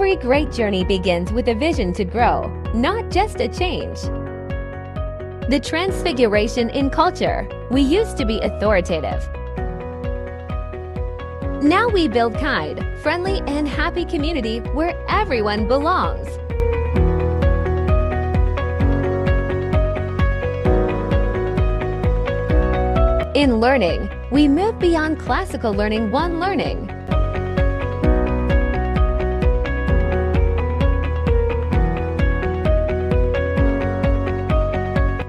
Every great journey begins with a vision to grow, not just a change. The transfiguration in culture. We used to be authoritative. Now we build kind, friendly, and happy community where everyone belongs. In learning, we move beyond classical learning one learning.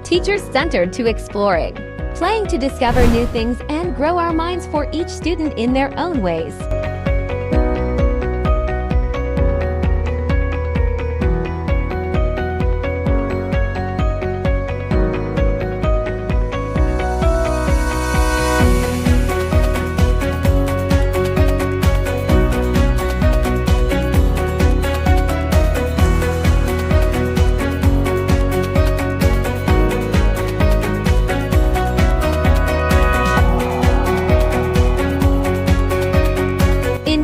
Teacher-centered to exploring, playing to discover new things and grow our minds for each student in their own ways.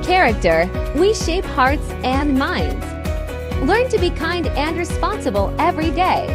Character, we shape hearts and minds. Learn to be kind and responsible every day.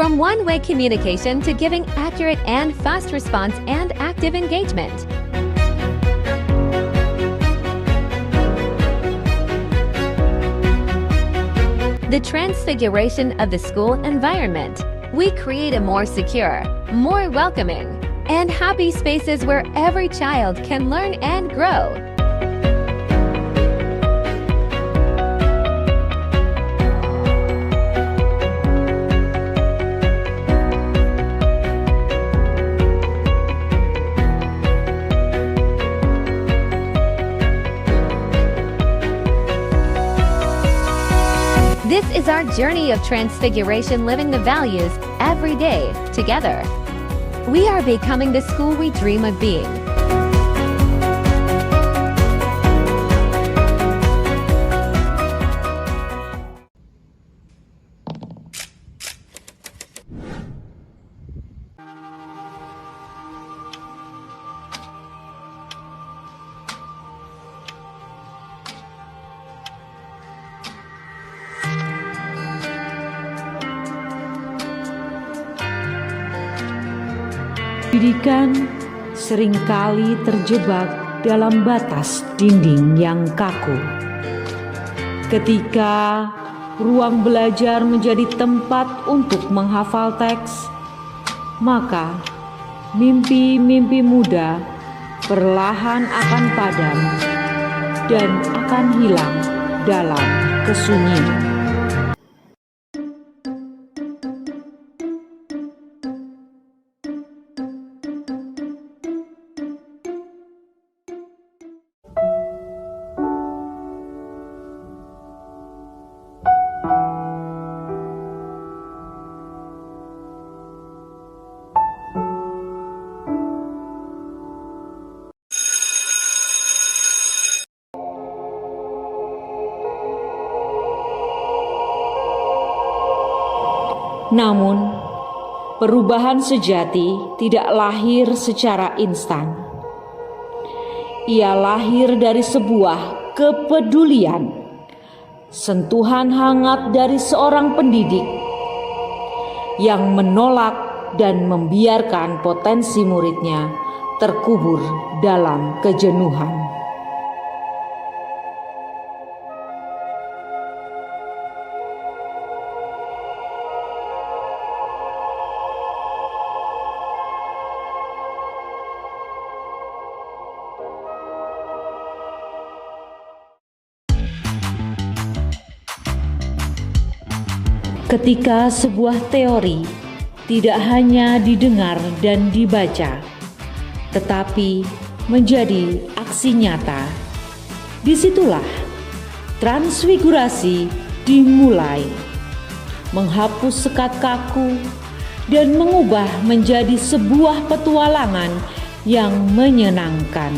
From one-way communication to giving accurate and fast response and active engagement. The transfiguration of the school environment. We create a more secure, more welcoming, and happy spaces where every child can learn and grow. This is our journey of transfiguration, living the values every day together. We are becoming the school we dream of being. Pendidikan seringkali terjebak dalam batas dinding yang kaku. Ketika ruang belajar menjadi tempat untuk menghafal teks, maka mimpi-mimpi muda perlahan akan padam dan akan hilang dalam kesunyian. Namun, perubahan sejati tidak lahir secara instan. Ia lahir dari sebuah kepedulian, sentuhan hangat dari seorang pendidik yang menolak dan membiarkan potensi muridnya terkubur dalam kejenuhan. Ketika sebuah teori tidak hanya didengar dan dibaca, tetapi menjadi aksi nyata, disitulah transfigurasi dimulai, menghapus sekat kaku dan mengubah menjadi sebuah petualangan yang menyenangkan.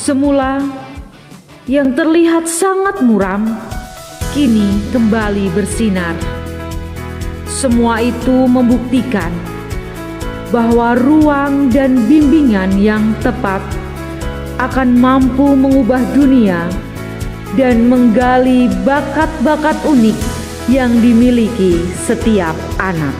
Semula yang terlihat sangat muram, kini kembali bersinar. Semua itu membuktikan bahwa ruang dan bimbingan yang tepat akan mampu mengubah dunia dan menggali bakat-bakat unik yang dimiliki setiap anak.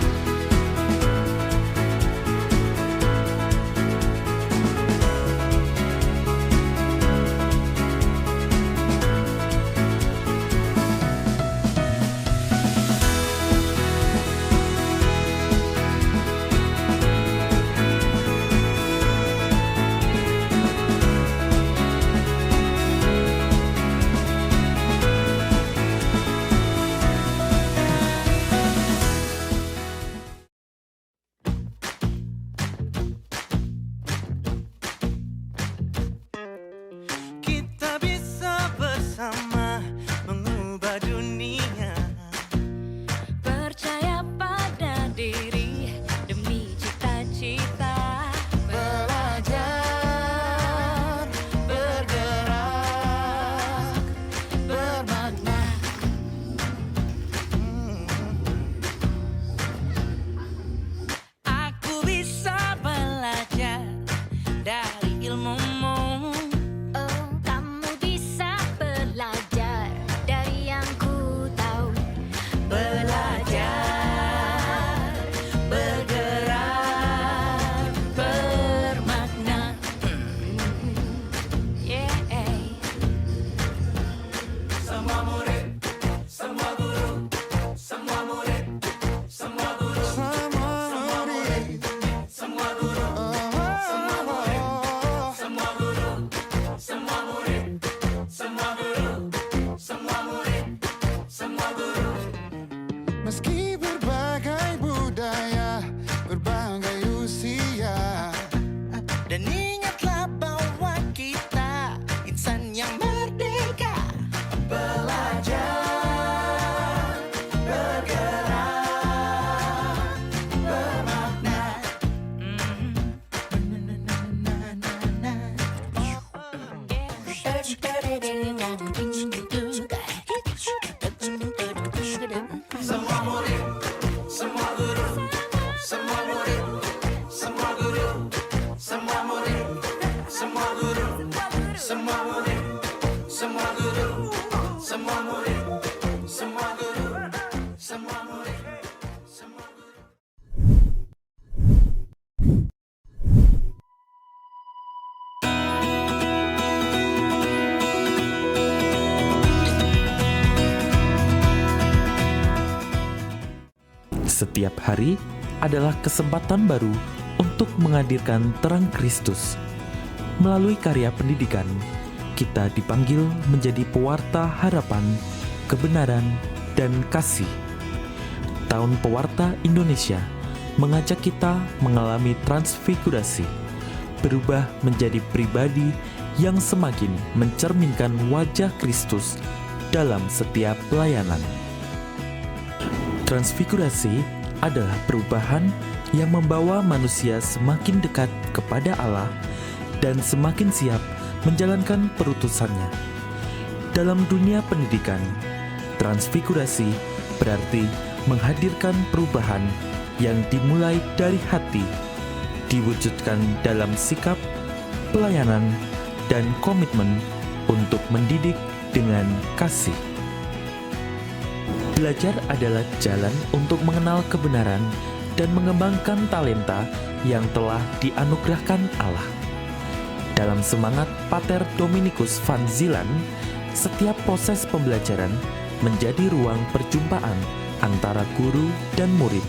Meski berbagai budaya, berbagai usia, dan ingatlah bahwa kita insan yang merdeka. Belajar, bergerak, bermakna. Semua murid, semua guru, semua murid, semua guru, semua murid, semua guru, semua murid, semua guru, semua murid, semua guru, semua murid, semua guru. Setiap hari adalah kesempatan baru untuk menghadirkan terang Kristus. Melalui karya pendidikan, kita dipanggil menjadi pewarta harapan, kebenaran, dan kasih. Tahun Pewarta Indonesia mengajak kita mengalami transfigurasi, berubah menjadi pribadi yang semakin mencerminkan wajah Kristus dalam setiap pelayanan. Transfigurasi adalah perubahan yang membawa manusia semakin dekat kepada Allah dan semakin siap menjalankan perutusannya. Dalam dunia pendidikan, transfigurasi berarti menghadirkan perubahan yang dimulai dari hati, diwujudkan dalam sikap, pelayanan, dan komitmen untuk mendidik dengan kasih. Belajar adalah jalan untuk mengenal kebenaran dan mengembangkan talenta yang telah dianugerahkan Allah. Dalam semangat Pater Dominikus van Zielen, setiap proses pembelajaran menjadi ruang perjumpaan antara guru dan murid.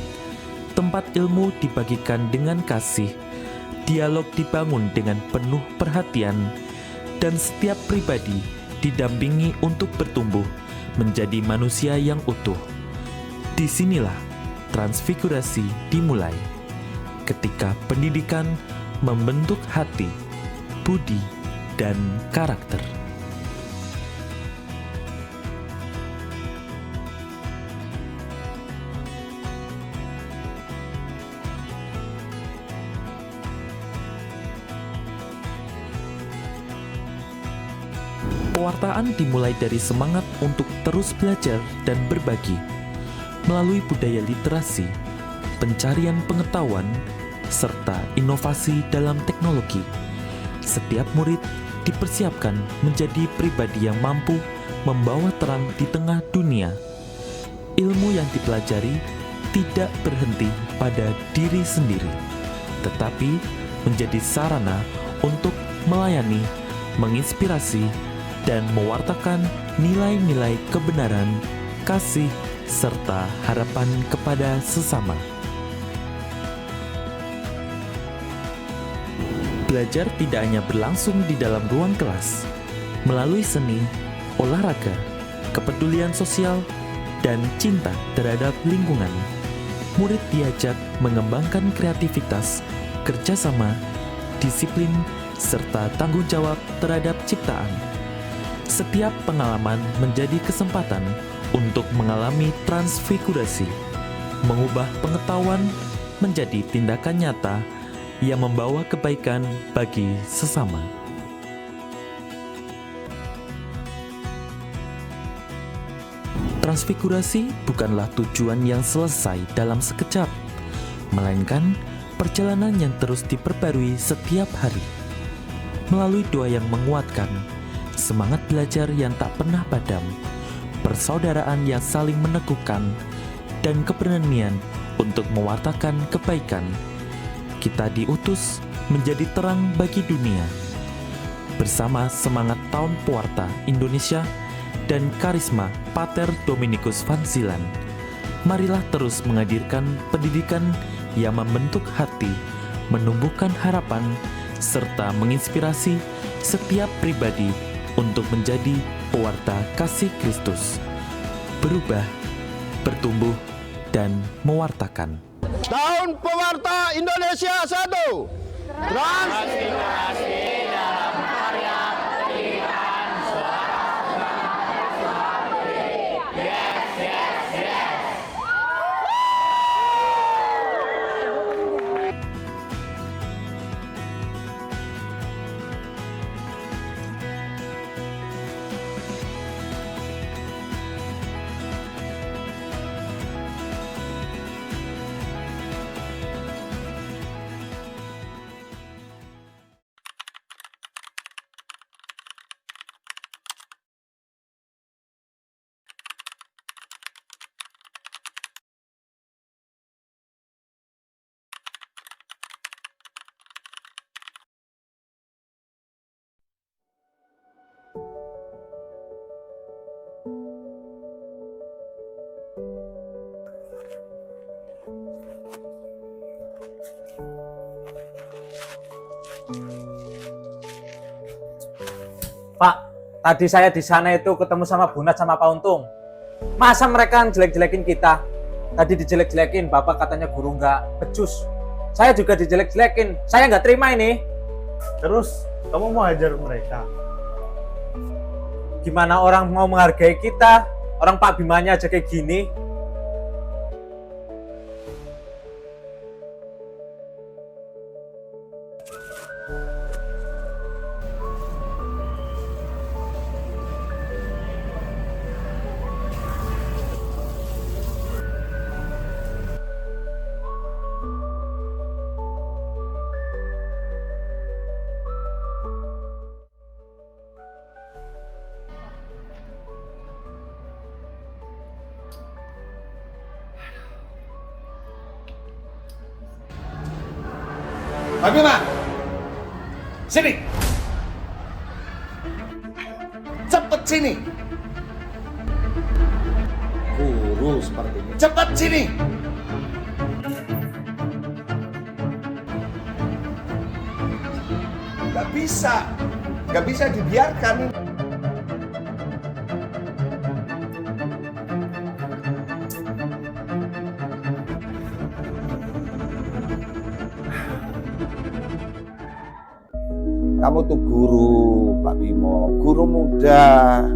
Tempat ilmu dibagikan dengan kasih, dialog dibangun dengan penuh perhatian, dan setiap pribadi didampingi untuk bertumbuh menjadi manusia yang utuh. Disinilah transfigurasi dimulai, ketika pendidikan membentuk hati, budi, dan karakter. Pewartaan dimulai dari semangat untuk terus belajar dan berbagi. Melalui budaya literasi, pencarian pengetahuan, serta inovasi dalam teknologi, setiap murid dipersiapkan menjadi pribadi yang mampu membawa terang di tengah dunia. Ilmu yang dipelajari tidak berhenti pada diri sendiri, tetapi menjadi sarana untuk melayani, menginspirasi, dan mewartakan nilai-nilai kebenaran, kasih, serta harapan kepada sesama. Belajar tidak hanya berlangsung di dalam ruang kelas. Melalui seni, olahraga, kepedulian sosial, dan cinta terhadap lingkungan, murid diajak mengembangkan kreativitas, kerjasama, disiplin, serta tanggung jawab terhadap ciptaan. Setiap pengalaman menjadi kesempatan untuk mengalami transfigurasi, mengubah pengetahuan menjadi tindakan nyata yang membawa kebaikan bagi sesama. Transfigurasi bukanlah tujuan yang selesai dalam sekejap, melainkan perjalanan yang terus diperbarui setiap hari. Melalui doa yang menguatkan, semangat belajar yang tak pernah padam, persaudaraan yang saling meneguhkan, dan keberanian untuk mewartakan kebaikan, kita diutus menjadi terang bagi dunia. Bersama semangat Tahun Pewarta Indonesia dan karisma Pater Dominikus van Zielen, marilah terus menghadirkan pendidikan yang membentuk hati, menumbuhkan harapan, serta menginspirasi setiap pribadi untuk menjadi pewarta kasih Kristus, berubah, bertumbuh, dan mewartakan. Tahun Pewarta Indonesia 1. Transfigurasi dalam karya pendidikan suara. Yes, yes, yes. Pak, tadi saya di sana itu ketemu sama Bu Nat sama Pak Untung. Masa mereka jelek-jelekin kita? Tadi dijelek-jelekin, Bapak katanya guru nggak becus. Saya juga dijelek-jelekin, saya nggak terima ini. Terus kamu mau hajar mereka? Gimana orang mau menghargai kita? Orang Pak Bimanya aja kayak gini. Pak Bima, sini. Cepet sini. Guru seperti ini. Cepet sini. Gak bisa dibiarkan. Kamu tuh guru, Pak Bimo, guru muda.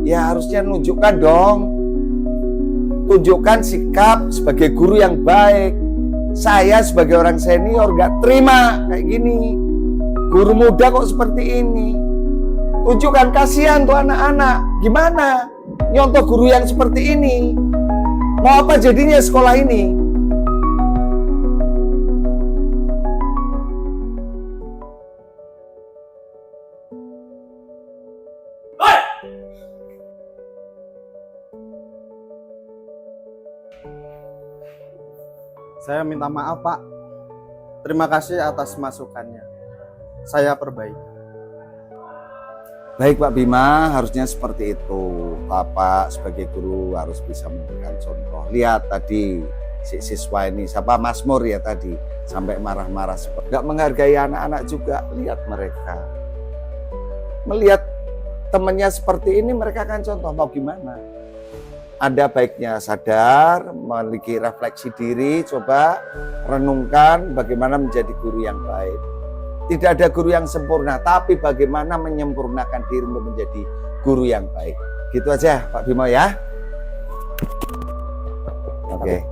Ya harusnya nunjukkan dong. Tunjukkan sikap sebagai guru yang baik. Saya sebagai orang senior gak terima kayak gini. Guru muda kok seperti ini. Tunjukkan, kasihan tuh anak-anak. Gimana nyontoh guru yang seperti ini? Mau apa jadinya sekolah ini? Saya minta maaf, Pak. Terima kasih atas masukannya. Saya perbaiki. Baik Pak Bima, harusnya seperti itu. Bapak sebagai guru harus bisa memberikan contoh. Lihat tadi si siswa ini, siapa Masmur ya tadi, sampai marah-marah. Gak menghargai anak-anak juga. Lihat mereka. Melihat temannya seperti ini, mereka akan contoh. Mau gimana? Ada baiknya sadar, memiliki refleksi diri, coba renungkan bagaimana menjadi guru yang baik. Tidak ada guru yang sempurna, tapi bagaimana menyempurnakan diri untuk menjadi guru yang baik. Gitu aja Pak Bimo ya. Oke.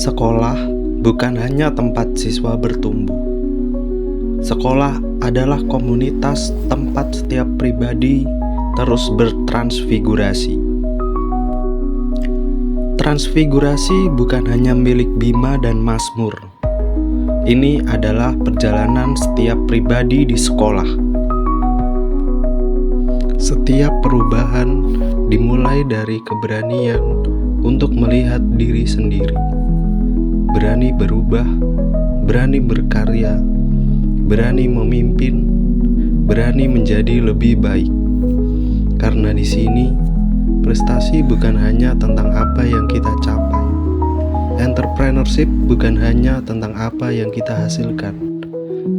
Sekolah bukan hanya tempat siswa bertumbuh. Sekolah adalah komunitas tempat setiap pribadi terus bertransfigurasi. Transfigurasi bukan hanya milik Bima dan Masmur. Ini adalah perjalanan setiap pribadi di sekolah. Setiap perubahan dimulai dari keberanian untuk melihat diri sendiri. Berani berubah, berani berkarya, berani memimpin, berani menjadi lebih baik. Karena di sini, prestasi bukan hanya tentang apa yang kita capai. Entrepreneurship bukan hanya tentang apa yang kita hasilkan.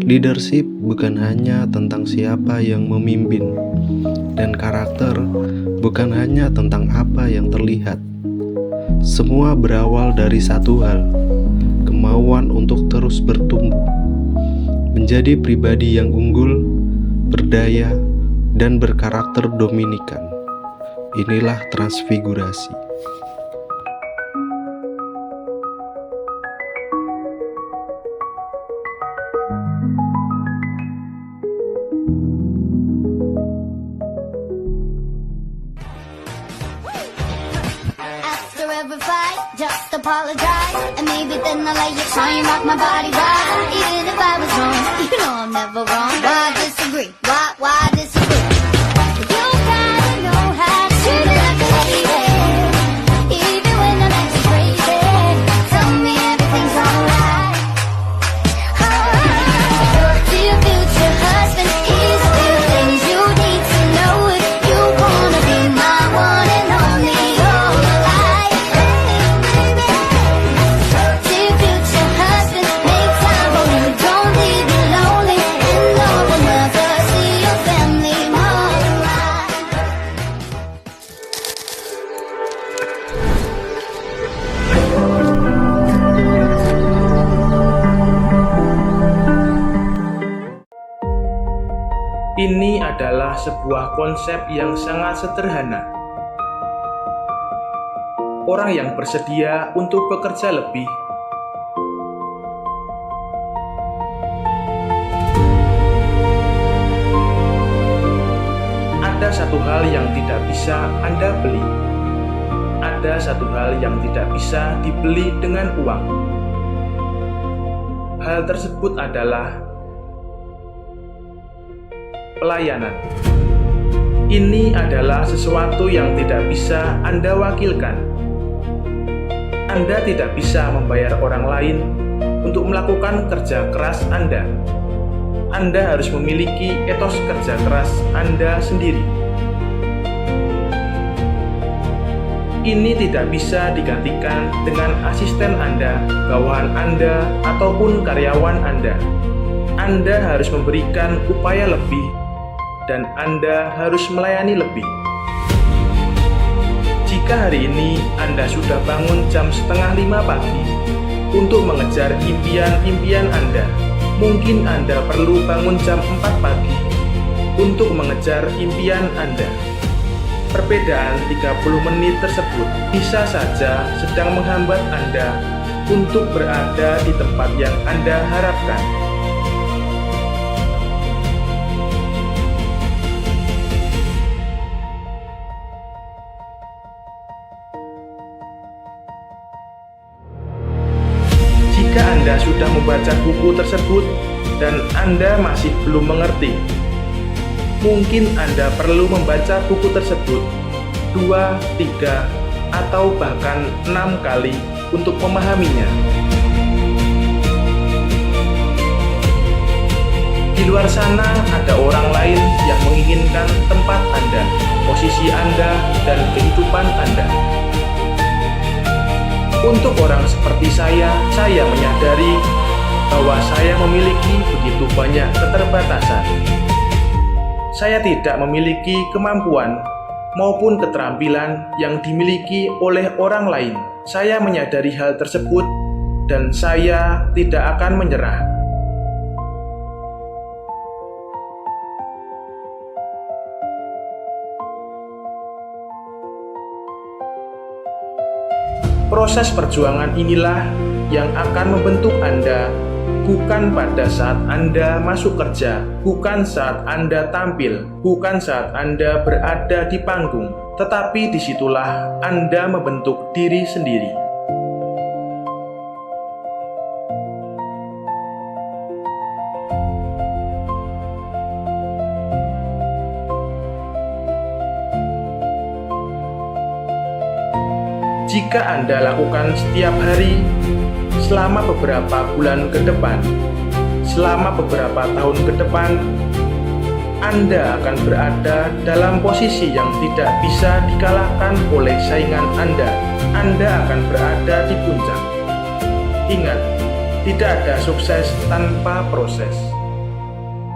Leadership bukan hanya tentang siapa yang memimpin. Dan karakter bukan hanya tentang apa yang terlihat. Semua berawal dari satu hal, kemauan untuk terus bertumbuh, menjadi pribadi yang unggul, berdaya, dan berkarakter dominikan. Inilah transfigurasi. Every fight, just apologize, and maybe then I'll let you try and rock my body right. Even if I was wrong, you know I'm never wrong. Why disagree? Why disagree? You gotta know how to treat me like a lady, even when I'm acting crazy. Tell me everything's alright. To your future husband, here's a few things you need to know if you wanna be my one and only. Ini adalah sebuah konsep yang sangat sederhana. Orang yang bersedia untuk bekerja lebih ada satu hal yang tidak bisa Anda beli. Ada satu hal yang tidak bisa dibeli dengan uang. Hal tersebut adalah pelayanan. Ini adalah sesuatu yang tidak bisa Anda wakilkan. Anda tidak bisa membayar orang lain untuk melakukan kerja keras Anda. Anda harus memiliki etos kerja keras Anda sendiri. Ini tidak bisa digantikan dengan asisten Anda, bawahan Anda, ataupun karyawan Anda. Anda harus memberikan upaya lebih, dan Anda harus melayani lebih. Jika hari ini Anda sudah bangun jam 4:30 pagi untuk mengejar impian-impian Anda, mungkin Anda perlu bangun jam 4 pagi untuk mengejar impian Anda. Perbedaan 30 menit tersebut bisa saja sedang menghambat Anda untuk berada di tempat yang Anda harapkan. Jika Anda sudah membaca buku tersebut dan Anda masih belum mengerti, mungkin Anda perlu membaca buku tersebut 2, 3, atau bahkan 6 kali untuk memahaminya. Di luar sana ada orang lain yang menginginkan tempat Anda, posisi Anda, dan kehidupan Anda. Untuk orang seperti saya menyadari bahwa saya memiliki begitu banyak keterbatasan. Saya tidak memiliki kemampuan maupun keterampilan yang dimiliki oleh orang lain. Saya menyadari hal tersebut dan saya tidak akan menyerah. Proses perjuangan inilah yang akan membentuk Anda, bukan pada saat Anda masuk kerja, bukan saat Anda tampil, bukan saat Anda berada di panggung, tetapi disitulah Anda membentuk diri sendiri. Jika Anda lakukan setiap hari, selama beberapa bulan ke depan, selama beberapa tahun ke depan, Anda akan berada dalam posisi yang tidak bisa dikalahkan oleh saingan Anda. Anda akan berada di puncak. Ingat, tidak ada sukses tanpa proses.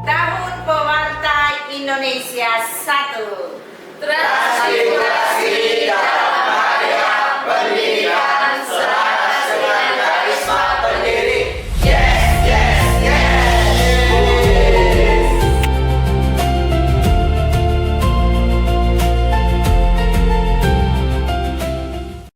Tahun Pewarta Indonesia 1. Transmigrasi